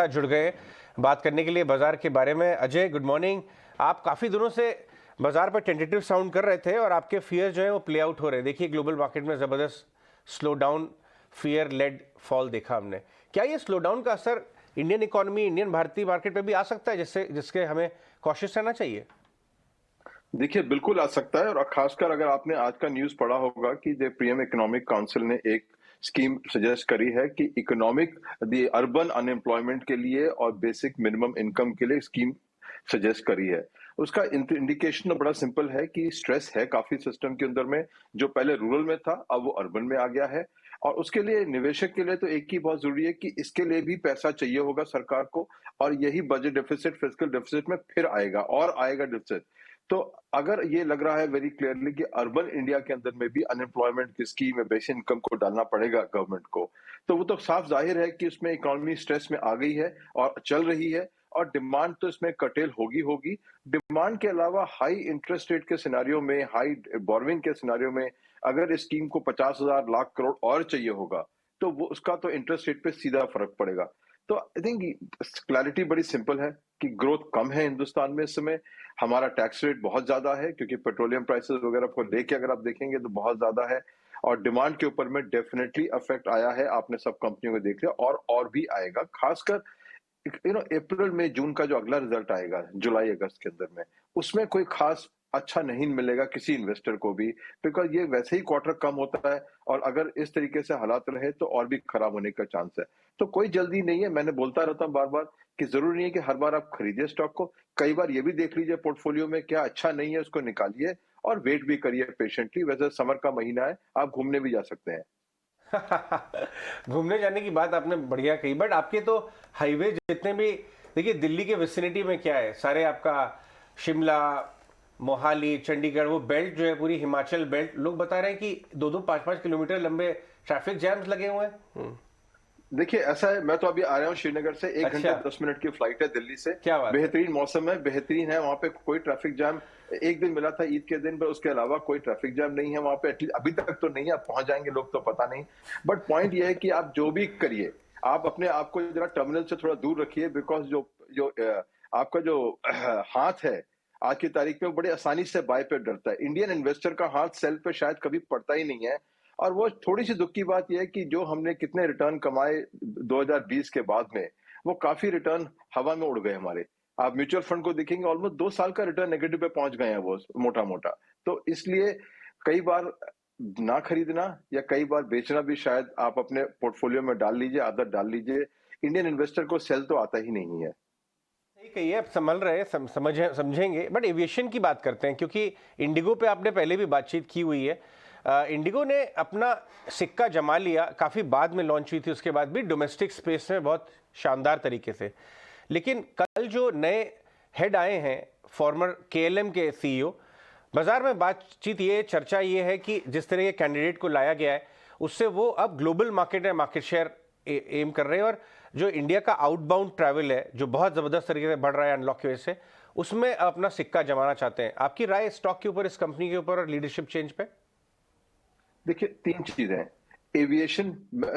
जुड़ गए बात करने के लिए बाजार के बारे में। Ajay, good morning. आप काफी दिनों से बाजार पर टेंटेटिव साउंड कर रहे थे और आपके फियर जो है वो प्ले आउट हो रहे हैं। देखिए, ग्लोबल मार्केट में जबरदस्त slow down, fear led fall देखा हमने। क्या ये स्लो डाउन का असर इंडियन इकोनॉमी, इंडियन भारतीय मार्केट पे भी आ सकता है, जिसके हमें कॉशियस रहना चाहिए? देखिए, बिल्कुल आ सकता है। और खासकर अगर आपने आज का न्यूज़ पढ़ा होगा कि द पीएम इकोनॉमिक काउंसिल ने एक स्कीम सजेस्ट करी है कि द अर्बन अनएम्प्लॉयमेंट के लिए और बेसिक मिनिमम इनकम के लिए स्कीम सजेस्ट करी है। उसका इंडिकेशन बड़ा सिंपल है कि स्ट्रेस है काफी सिस्टम के अंदर में, जो पहले रूरल में था अब वो अर्बन में आ गया है। और उसके लिए निवेशक के लिए तो एक ही बहुत जरूरी है कि इसके लिए भी पैसा चाहिए होगा सरकार को, और यही बजट डेफिसिट, फिस्कल डेफिसिट में फिर आएगा और आएगा डेफिसिट। तो अगर ये लग रहा है वेरी क्लियरली कि अर्बन इंडिया के अंदर में भी अनएम्प्लॉयमेंट की स्कीम में बेसिक इनकम को डालना पड़ेगा गवर्नमेंट को, तो वो तो साफ जाहिर है कि उसमें इकोनॉमी स्ट्रेस में आ गई है और चल रही है, और डिमांड तो इसमें कटेल होगी होगी। डिमांड के अलावा हाई इंटरेस्ट रेट के सिनारियो में, हाई बोरोइंग के सिनारियो में, अगर इस स्कीम को 50,000 लाख करोड़ और चाहिए होगा, तो वो उसका तो इंटरेस्ट रेट पे सीधा फर्क पड़ेगा। तो आई थिंक क्लैरिटी बड़ी सिंपल है कि ग्रोथ कम है हिंदुस्तान में इस समय। हमारा टैक्स रेट बहुत ज्यादा है क्योंकि पेट्रोलियम प्राइसेस वगैरह को लेके अगर आप देखेंगे तो बहुत ज्यादा है, और डिमांड के ऊपर में डेफिनेटली अफेक्ट आया है। आपने सब कंपनियों को देख लिया और भी आएगा। खासकर अप्रैल मई जून का जो अगला रिजल्ट आएगा जुलाई अगस्त के अंदर में, उसमें कोई खास अच्छा नहीं मिलेगा किसी इन्वेस्टर को भी, बिकॉज ये वैसे ही क्वार्टर कम होता है, और अगर इस तरीके से हालात रहे तो और भी खराब होने का चांस है। तो कोई जल्दी नहीं है। मैंने बोलता रहता हूँ बार बार कि जरूरी नहीं है कि हर बार आप खरीदिए स्टॉक को। कई बार ये भी देख लीजिए पोर्टफोलियो में क्या अच्छा नहीं है, उसको निकालिए और वेट भी करिए पेशेंटली। वैसे समर का महीना है, आप घूमने भी जा सकते हैं। घूमने जाने की बात आपने बढ़िया कही, बट आपके तो हाईवे जितने भी, देखिए दिल्ली के विसिनिटी में क्या है, सारे आपका शिमला, मोहाली, चंडीगढ़, वो बेल्ट जो है पूरी हिमाचल बेल्ट, लोग बता रहे हैं कि 2-2, 5-5 किलोमीटर लंबे ट्रैफिक जैम्स लगे हुए हैं। देखिए, ऐसा है, मैं तो अभी आ रहा हूँ श्रीनगर से। 1 घंटे अच्छा, 10 मिनट की फ्लाइट है दिल्ली से। क्या बात है। बेहतरीन मौसम है, बेहतरीन है वहां पे, कोई ट्रैफिक जाम। एक दिन मिला था ईद के दिन पर, उसके अलावा कोई ट्रैफिक जाम नहीं है वहां पे। अभी तक तो नहीं है, आप पहुंच जाएंगे लोग तो पता नहीं। बट पॉइंट ये है कि आप जो भी करिए, आप अपने आप को जरा टर्मिनल से थोड़ा दूर रखिए, बिकॉज जो जो आपका जो हाथ है आज की तारीख में, वो बड़ी आसानी से बाय पे डरता है। इंडियन इन्वेस्टर का हाथ सेल पे शायद कभी पड़ता ही नहीं है। और वो थोड़ी सी दुख की बात यह है कि जो हमने कितने रिटर्न कमाए 2020 के बाद में, वो काफी रिटर्न हवा में उड़ गए हमारे। आप म्यूचुअल फंड को देखेंगे, ऑलमोस्ट 2 साल का रिटर्न नेगेटिव पे पहुंच गए हैं वो, मोटा मोटा। तो इसलिए कई बार ना खरीदना या कई बार बेचना भी शायद आप अपने पोर्टफोलियो में डाल लीजिए, आदत डाल लीजिए। इंडियन इन्वेस्टर को सेल तो आता ही नहीं है। सही कही है, आप संभल रहे हैं, समझेंगे। बट एविएशन की बात करते हैं, क्योंकि इंडिगो पे आपने पहले भी बातचीत की हुई है। इंडिगो ने अपना सिक्का जमा लिया, काफ़ी बाद में लॉन्च हुई थी, उसके बाद भी डोमेस्टिक स्पेस में बहुत शानदार तरीके से। लेकिन कल जो नए हेड आए हैं, फॉर्मर केएलएम के सीईओ, बाजार में बातचीत ये, चर्चा ये है कि जिस तरह के कैंडिडेट को लाया गया है, उससे वो अब ग्लोबल मार्केट में मार्केट शेयर एम कर रहे हैं, और जो इंडिया का आउटबाउंड ट्रैवल है जो बहुत ज़बरदस्त तरीके से बढ़ रहा है अनलॉक की वजह से, उसमें अपना सिक्का जमाना चाहते हैं। आपकी राय स्टॉक के ऊपर, इस कंपनी के ऊपर और लीडरशिप चेंज पे? देखिए, 3 चीजें। एविएशन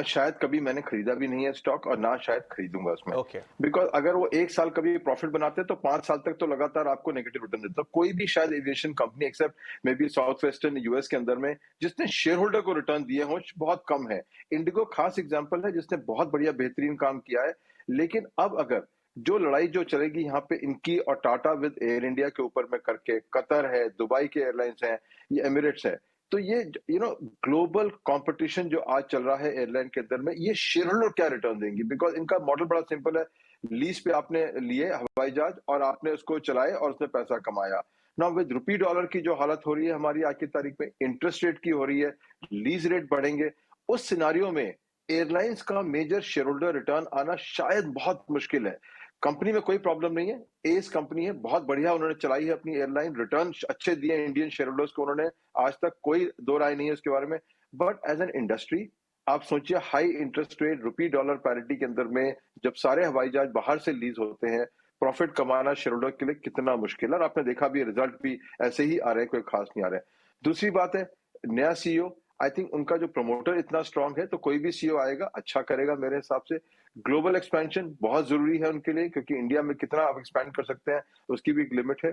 शायद कभी मैंने खरीदा भी नहीं है स्टॉक, और ना शायद खरीदूंगा उसमें। ओके। बिकॉज अगर वो 1 साल कभी प्रॉफिट बनाते तो 5 साल तक तो लगातार आपको नेगेटिव रिटर्न देता। कोई भी शायद aviation company except maybe south western US के अंदर में, जिसने शेयर होल्डर को रिटर्न दिए हों, बहुत कम है। इंडिगो खास एग्जाम्पल है जिसने बहुत बढ़िया बेहतरीन काम किया है। लेकिन अब अगर जो लड़ाई जो चलेगी यहाँ पे इनकी और टाटा विद एयर इंडिया के ऊपर में करके, कतर है, दुबई के एयरलाइंस है, ये एमिरेट्स है, तो ये ग्लोबल कंपटीशन जो आज चल रहा है एयरलाइन के अंदर में, ये शेयर होल्डर क्या रिटर्न देंगी? बिकॉज इनका मॉडल बड़ा सिंपल है। लीज पे आपने लिए हवाई जहाज और आपने उसको चलाए और उसने पैसा कमाया। नाउ विद रुपी डॉलर की जो हालत हो रही है हमारी आज की तारीख में, इंटरेस्ट रेट की हो रही है, लीज रेट बढ़ेंगे, उस सिनारियो में एयरलाइंस का मेजर शेयर होल्डर रिटर्न आना शायद बहुत मुश्किल है। कंपनी में कोई प्रॉब्लम नहीं है, एस कंपनी है, बहुत बढ़िया उन्होंने चलाई है अपनी एयरलाइन, रिटर्न अच्छे दिए इंडियन शेयर होल्डर्स को उन्होंने, आज तक कोई दो राय नहीं है उसके बारे में। बट एज एन इंडस्ट्री आप सोचिए, high interest rate, rupee dollar parity के अंदर में जब सारे हवाई जहाज बाहर से लीज होते हैं, प्रॉफिट कमाना शेयर होल्डर के लिए कितना मुश्किल है। और आपने देखा भी रिजल्ट भी ऐसे ही आ रहे हैं, कोई खास नहीं आ रहे हैं। दूसरी बात है, नया सीईओ, आई थिंक उनका जो प्रमोटर इतना स्ट्रांग है, तो कोई भी सीईओ आएगा अच्छा करेगा मेरे हिसाब से। ग्लोबल एक्सपेंशन बहुत जरूरी है उनके लिए, क्योंकि इंडिया में कितना आप एक्सपैंड कर सकते हैं उसकी भी एक लिमिट है।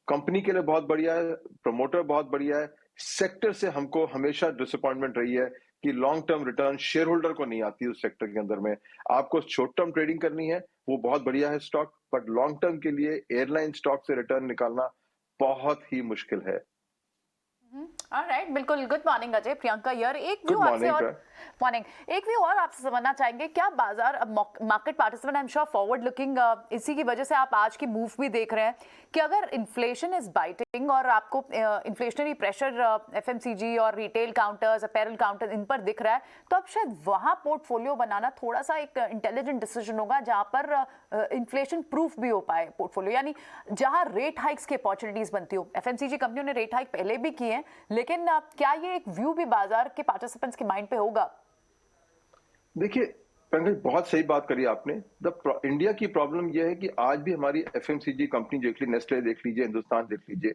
कंपनी के लिए बहुत बढ़िया है, प्रमोटर बहुत बढ़िया है। सेक्टर से हमको हमेशा डिसअपॉइंटमेंट रही है कि long term return share holder को नहीं आती उस सेक्टर के अंदर में। आपको शॉर्ट टर्म ट्रेडिंग करनी है, वो बहुत बढ़िया है स्टॉक, बट लॉन्ग टर्म के लिए एयरलाइन स्टॉक से रिटर्न निकालना बहुत ही मुश्किल है। ऑलराइट, बिल्कुल। गुड मॉर्निंग अजय, प्रियंका यार। एक व्यू गुड आपसे मॉर्निंग। और मॉर्निंग, एक व्यू और आपसे समझना चाहेंगे, क्या बाजार अब market participant I am sure forward looking, इसी की वजह से आप आज की मूव भी देख रहे हैं कि अगर इन्फ्लेशन इज बाइटिंग और आपको इन्फ्लेशनरी प्रेशर एफएमसीजी और रिटेल काउंटर्स, अपैरल काउंटर्स इन पर दिख रहा है, तो अब शायद वहां पोर्टफोलियो बनाना थोड़ा सा एक इंटेलिजेंट डिसीजन होगा जहां पर इन्फ्लेशन प्रूफ भी हो पाए पोर्टफोलियो, यानी जहां रेट हाइक्स की अपॉर्चुनिटीज बनती हो। एफएमसीजी कंपनियों ने रेट हाइक पहले भी किए हैं, लेकिन क्या ये एक व्यू भी बाजार के पार्टिसिपेंट्स के माइंड पे होगा? देखिए पंकज, बहुत सही बात करी आपने। इंडिया की प्रॉब्लम यह है कि आज भी हमारी एफएमसीजी कंपनी देख लीजिए, नेस्ले देख लीजिए, हिंदुस्तान देख लीजिए,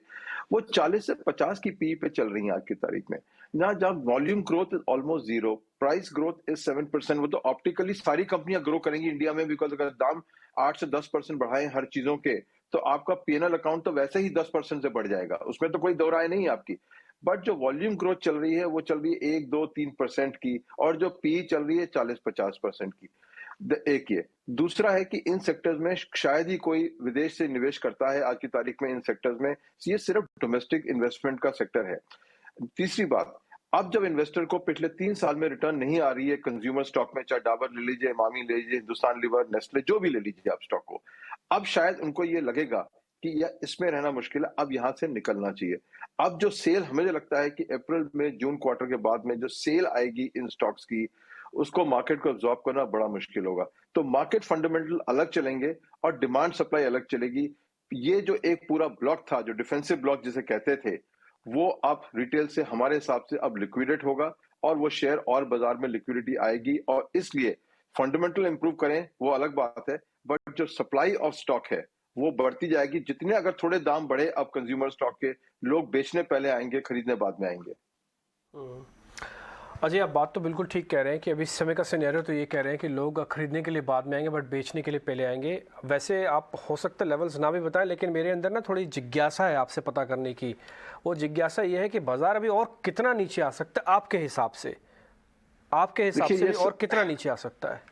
वो 40 से 50 की पी पे चल रही हैं आज की तारीख में। जहां volume growth is almost zero, price growth is 7%। वो तो ऑप्टिकली सारी कंपनियां ग्रो करेंगी इंडिया में, बिकॉज अगर दाम 8 से 10% बढ़ाए हर चीजों के, तो आपका पीएनएल अकाउंट तो वैसे ही 10% से बढ़ जाएगा, उसमें तो कोई दो राय नहीं है आपकी। बट जो वॉल्यूम ग्रोथ चल रही है वो चल रही है 1, 2, 3% की, और जो पी चल रही है 40-50% की। एक ये दूसरा है कि इन सेक्टर्स में शायद ही कोई विदेश से निवेश करता है आज की तारीख में इन सेक्टर्स में, ये सिर्फ डोमेस्टिक इन्वेस्टमेंट का सेक्टर है। तीसरी बात, अब जब इन्वेस्टर को पिछले 3 साल में रिटर्न नहीं आ रही है कंज्यूमर स्टॉक में, चाहे डाबर ले लीजिए, मामी ले लीजिए, हिंदुस्तान लीवर, नेस्ले, जो भी ले लीजिए आप स्टॉक को, अब शायद उनको ये लगेगा कि यह इसमें रहना मुश्किल है, अब यहां से निकलना चाहिए। अब जो सेल, मुझे लगता है कि अप्रैल में, जून क्वार्टर के बाद में जो सेल आएगी इन स्टॉक्स की, उसको मार्केट को अब्सॉर्ब करना बड़ा मुश्किल होगा। तो मार्केट फंडामेंटल अलग चलेंगे और डिमांड सप्लाई अलग चलेगी। ये जो एक पूरा ब्लॉक था, जो डिफेंसिव ब्लॉक जिसे कहते थे, वो अब रिटेल से हमारे हिसाब से अब लिक्विडेट होगा, और वो शेयर और बाजार में लिक्विडिटी आएगी, और इसलिए फंडामेंटल इंप्रूव करें वो अलग बात है, बट जो सप्लाई ऑफ स्टॉक है वो बढ़ती जाएगी। जितने अगर थोड़े दाम बढ़े अब कंज्यूमर स्टॉक के, लोग बेचने पहले आएंगे, खरीदने बाद में आएंगे। अजय, आप बात तो बिल्कुल ठीक कह रहे हैं कि अभी इस समय का सिनेरियो तो ये कह रहे हैं कि लोग खरीदने के लिए बाद में आएंगे बट बेचने के लिए पहले आएंगे। वैसे आप हो सकता है लेवल्स ना भी बताएं, लेकिन मेरे अंदर ना थोड़ी जिज्ञासा है आपसे पता करने की। वो जिज्ञासा ये है कि बाजार अभी और कितना नीचे आ सकता है आपके हिसाब से? आपके हिसाब से और कितना नीचे आ सकता है?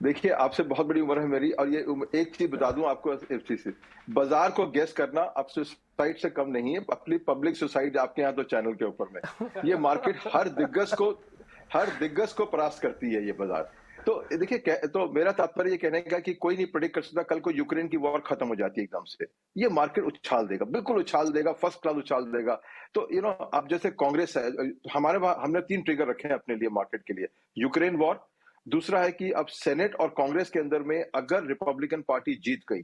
देखिए, आपसे बहुत बड़ी उम्र है मेरी, और ये एक चीज बता दूं आपको, एफसीसी बाजार को गेस करना अब सुसाइड से कम नहीं है। अपनी पब्लिक सुसाइड आपके यहाँ तो चैनल के ऊपर में, ये मार्केट हर दिग्गज को परास्त करती है ये बाजार। तो देखिए, तो मेरा तात्पर्य ये कहने का कि कोई नहीं प्रेडिक्ट कर सकता कल को यूक्रेन की वॉर खत्म हो जाती है एकदम से, ये मार्केट उछाल देगा, बिल्कुल उछाल देगा, फर्स्ट क्लास उछाल देगा। तो अब जैसे कांग्रेस है, हमने 3 ट्रिगर रखे हैं अपने लिए मार्केट के लिए। यूक्रेन वॉर, दूसरा है कि अब सेनेट और कांग्रेस के अंदर में अगर रिपब्लिकन पार्टी जीत गई,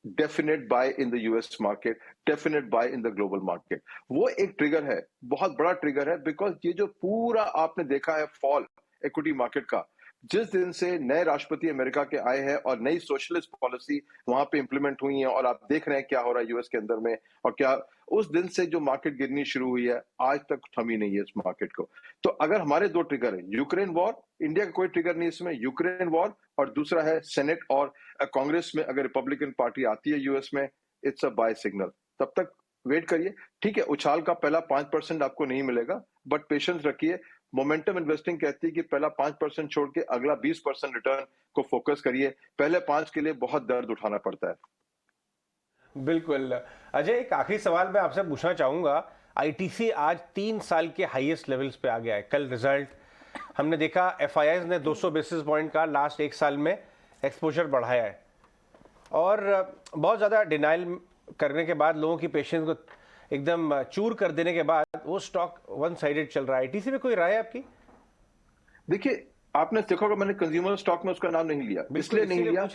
definite buy in the US market, definite buy in the global market. वो एक ट्रिगर है, बहुत बड़ा ट्रिगर है, बिकॉज ये जो पूरा आपने देखा है फॉल इक्विटी मार्केट का, जिस दिन से नए राष्ट्रपति अमेरिका के आए हैं और नई सोशलिस्ट पॉलिसी वहां पे इंप्लीमेंट हुई है, और आप देख रहे हैं क्या हो रहा है यूएस के अंदर में, और क्या उस दिन से जो मार्केट गिरनी शुरू हुई है आज तक थमी नहीं है इस मार्केट को। तो अगर हमारे 2 ट्रिगर है, यूक्रेन वॉर, इंडिया का कोई ट्रिगर नहीं इसमें, यूक्रेन वॉर, और दूसरा है सेनेट और कांग्रेस में अगर रिपब्लिकन पार्टी आती है यूएस में, इट्स अ बाय सिग्नल। तब तक वेट करिए। ठीक है, उछाल का पहला 5% आपको नहीं मिलेगा, बट पेशेंस रखिए। मोमेंटम इन्वेस्टिंग कहती है कि पहला 5% छोड़ के अगला 20% रिटर्न को फोकस करिए। पहले 5 के लिए बहुत दर्द उठाना पड़ता है। बिल्कुल। अजय, एक आखिरी सवाल मैं आपसे पूछना चाहूंगा। आईटीसी आज 3 साल के हाईएस्ट लेवल्स पे आ गया है। कल रिजल्ट हमने देखा, एफआईआईज ने 200 बेसिस पॉइंट का लास्ट 1 साल में एक्सपोजर बढ़ाया है, और बहुत ज़्यादा डिनाइल करने के बाद, लोगों की पेशेंस को एकदम चूर कर देने के बाद वो स्टॉक वन साइडेड चल रहा है। आईटीसी में कोई राय है आपकी? देखिए, आपने देखा होगा मैंने कंज्यूमर स्टॉक में उसका नाम नहीं लिया, इसलिए नहीं लिया,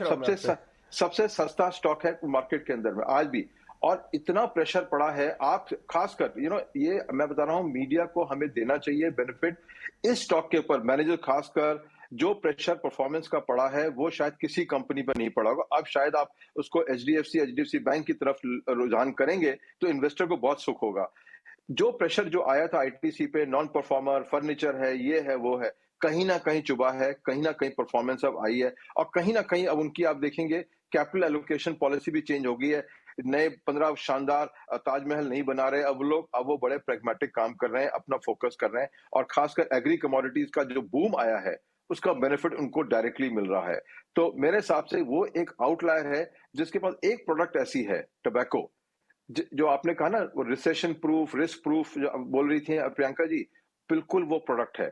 सबसे सस्ता स्टॉक है मार्केट के अंदर में आज भी, और इतना प्रेशर पड़ा है। आप खासकर ये मैं बता रहा हूं, मीडिया को हमें देना चाहिए बेनिफिट इस स्टॉक के ऊपर। मैनेजर खासकर जो प्रेशर परफॉर्मेंस का पड़ा है वो शायद किसी कंपनी पर नहीं पड़ा होगा। अब शायद आप उसको एचडीएफसी बैंक की तरफ रुझान करेंगे तो इन्वेस्टर को बहुत सुख होगा। जो प्रेशर जो आया था आईटीसी पे, नॉन परफॉर्मर, फर्नीचर है, ये है, वो है, कहीं ना कहीं चुभा है, कहीं ना कहीं परफॉर्मेंस अब आई है, और कहीं ना कहीं अब उनकी आप देखेंगे कैपिटल एलोकेशन पॉलिसी भी चेंज हो गई है। नए 15 शानदार ताजमहल नहीं बना रहे अब लोग, अब वो बड़े प्रैग्मेटिक काम कर रहे हैं, अपना फोकस कर रहे हैं, और खासकर एग्री कमोडिटीज का जो बूम आया है उसका बेनिफिट उनको डायरेक्टली मिल रहा है। तो मेरे हिसाब से वो एक आउटलायर है जिसके पास एक प्रोडक्ट ऐसी है, टबैको, जो आपने कहा ना वो रिसेशन प्रूफ, रिस्क प्रूफ जो बोल रही थी प्रियंका जी, बिल्कुल वो प्रोडक्ट है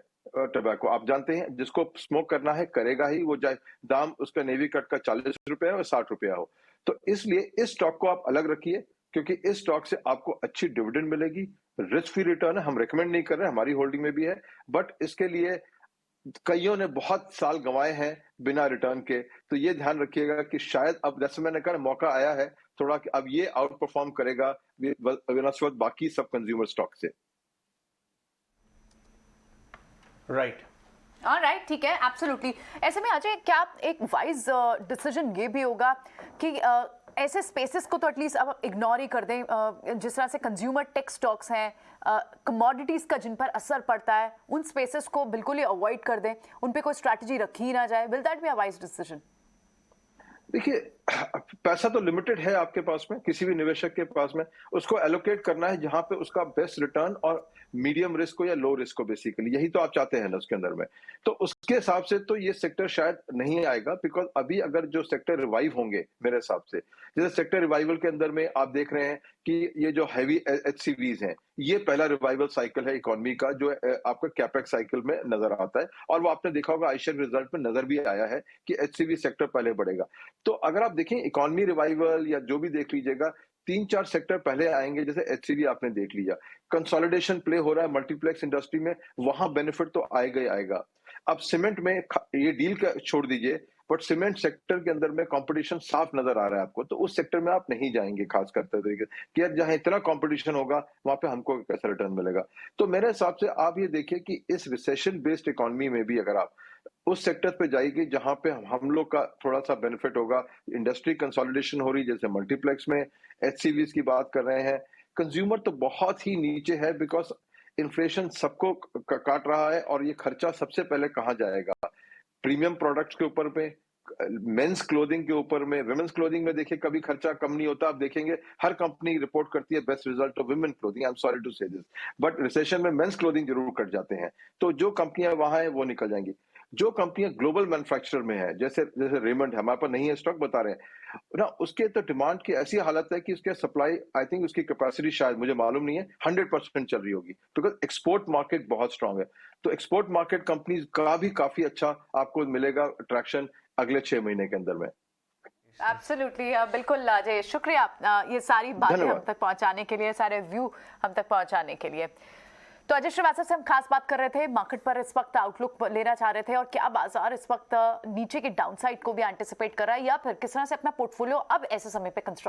टबैको। आप जानते हैं जिसको स्मोक करना है करेगा ही, वो चाहे दाम उसका नेवी कट का 40 रुपया हो 60 रुपया हो। तो इसलिए इस स्टॉक को आप अलग रखिए, क्योंकि इस स्टॉक से आपको अच्छी डिविडेंड मिलेगी, रिस्क फ्री रिटर्न है, हम रेकमेंड नहीं कर रहे, हमारी होल्डिंग में भी है, बट इसके लिए कईयों ने बहुत साल गंवाए हैं बिना रिटर्न के। तो ये ध्यान रखिएगा कि शायद अब जैसे मैंने कहा मौका आया है थोड़ा कि अब ये आउट परफॉर्म करेगा बनस्पत बाकी सब कंज्यूमर स्टॉक से। राइट, ऑलराइट, ठीक है, एब्सोल्युटली। ऐसे में अजय, क्या एक वाइज डिसीजन ये भी होगा कि ऐसे स्पेसेस को तो एटलीस्ट अब इग्नोर ही कर दें, जिस तरह से कंज्यूमर टेक स्टॉक्स हैं, कमोडिटीज का जिन पर असर पड़ता है, उन स्पेसेस को बिल्कुल ही अवॉइड कर दें, उन पे कोई स्ट्रैटेजी रखी ही ना जाए? Will that be a wise decision? देखिए, पैसा तो लिमिटेड है आपके पास में, किसी भी निवेशक के पास में, उसको एलोकेट करना है जहां पे उसका बेस्ट रिटर्न और मीडियम रिस्क हो या लो रिस्क हो, बेसिकली यही तो आप चाहते हैं ना उसके अंदर में। तो उसके हिसाब से तो ये सेक्टर शायद नहीं आएगा, बिकॉज अभी अगर जो सेक्टर रिवाइव होंगे मेरे हिसाब से, जैसे सेक्टर रिवाइवल के अंदर में आप देख रहे हैं कि ये जो हैवी एचसीवीज हैं, ये पहला रिवाइवल साइकिल है इकोनॉमी का जो आपका कैपेक्स साइकिल में नजर आता है, और वो आपने देखा होगा आईशिया रिजल्ट में नजर भी आया है कि एचसीवी सेक्टर पहले बढ़ेगा। तो अगर आप देखें इकोनॉमी रिवाइवल या जो भी देख लीजिएगा, 3-4 सेक्टर पहले आएंगे, जैसे एचसीवी आपने देख लिया, कंसोलिडेशन प्ले हो रहा है मल्टीप्लेक्स इंडस्ट्री में, वहां बेनिफिट तो आएगा ही आएगा। अब सीमेंट में ये डील का छोड़ दीजिए, बट सीमेंट सेक्टर के अंदर में कंपटीशन साफ नजर आ रहा है आपको, तो उस सेक्टर में आप नहीं जाएंगे खास करते तरीके कि यार जहां इतना कंपटीशन होगा वहां पे हमको कैसा रिटर्न मिलेगा। तो मेरे हिसाब से आप ये देखिए कि इस रिसेशन बेस्ड इकोनॉमी में भी अगर आप उस सेक्टर पे जाएगी जहां पे हम लोग का थोड़ा सा बेनिफिट होगा, इंडस्ट्री कंसोलिडेशन हो रही, जैसे मल्टीप्लेक्स में एचसीवीज की बात कर रहे हैं, कंज्यूमर तो बहुत ही नीचे है, बिकॉज इन्फ्लेशन सबको काट रहा है, और ये खर्चा सबसे पहले कहाँ जाएगा? प्रीमियम प्रोडक्ट्स के ऊपर में, मेंस क्लोथिंग के ऊपर में। विमेंस क्लोथिंग में देखिए कभी खर्चा कम नहीं होता, आप देखेंगे हर कंपनी रिपोर्ट करती है best result of women clothing, I am sorry to say this, but recession में मेंस क्लोथिंग जरूर कट जाते हैं। तो जो कंपनियां वहां है वो निकल जाएंगी। जो कंपनियां ग्लोबल मैन्युफैक्चरर में है, जैसे जैसे रेमंड है, हमारे पास नहीं है स्टॉक बता रहे हैं ना, उसके तो डिमांड की ऐसी हालत है कि उसके सप्लाई, आई थिंक उसकी कैपेसिटी शायद मुझे मालूम नहीं है 100% चल रही होगी, बिकॉज एक्सपोर्ट मार्केट बहुत स्ट्रांग है। तो एक्सपोर्ट मार्केट कंपनीज का भी काफी अच्छा आपको मिलेगा अट्रैक्शन अगले 6 महीने के अंदर में। एब्सोल्युटली, बिल्कुल अजय, शुक्रिया ये सारी बातें हम तक पहुंचाने के लिए, सारे व्यू हम तक पहुंचाने के लिए। तो अजय श्रीवास्तव से हम खास बात कर रहे थे मार्केट पर, इस वक्त आउटलुक लेना चाह रहे थे, और क्या बाजार इस वक्त नीचे के डाउनसाइड को भी एंटिसिपेट कर रहा है, या फिर किस तरह से अपना पोर्टफोलियो अब ऐसे समय पे कंस्ट्रक्ट